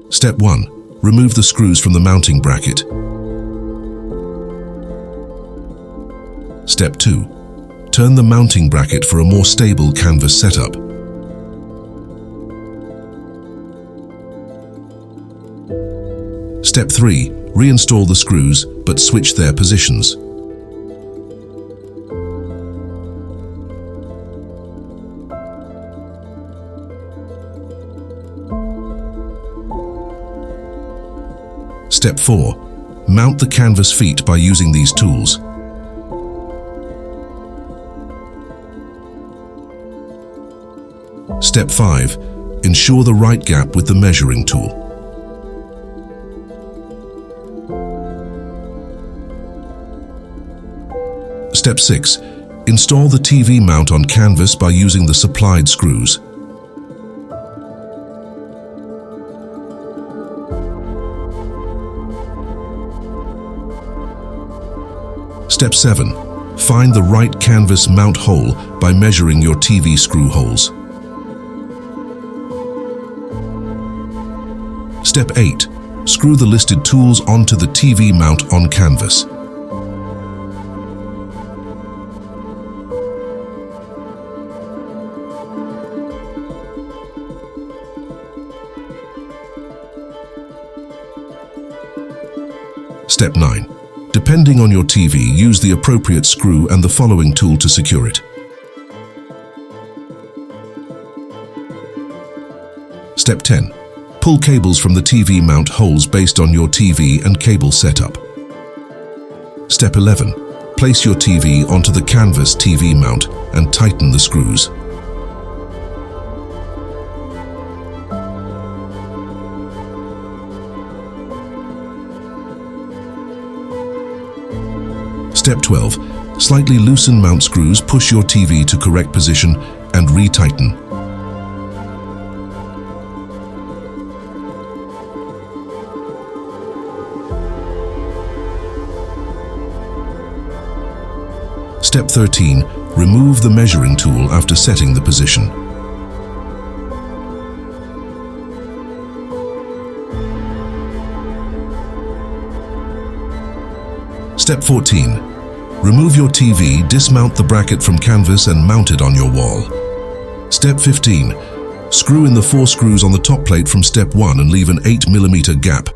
Step 1. Remove the screws from the mounting bracket. Step 2. Turn the mounting bracket for a more stable canvas setup. Step 3. Reinstall the screws, but switch their positions. Step 4. Mount the canvas feet by using these tools. Step 5. Ensure the right gap with the measuring tool. Step 6. Install the TV mount on canvas by using the supplied screws. Step 7. Find the right canvas mount hole by measuring your TV screw holes. Step 8. Screw the listed tools onto the TV mount on canvas. Step 9. Depending on your TV, use the appropriate screw and the following tool to secure it. Step 10. Pull cables from the TV mount holes based on your TV and cable setup. Step 11. Place your TV onto the canvas TV mount and tighten the screws. Step 12. Slightly loosen mount screws, push your TV to correct position and retighten. Step 13. Remove the measuring tool after setting the position. Step 14. Remove your TV, dismount the bracket from canvas and mount it on your wall. Step 15. Screw in the 4 screws on the top plate from step 1 and leave an 8mm gap.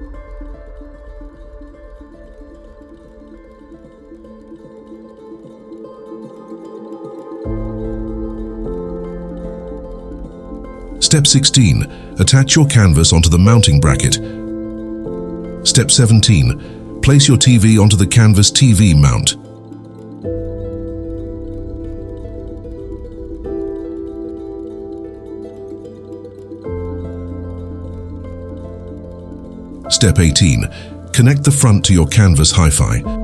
Step 16. Attach your canvas onto the mounting bracket. Step 17. Place your TV onto the canvas TV mount. Step 18. Connect the front to your canvas HiFi.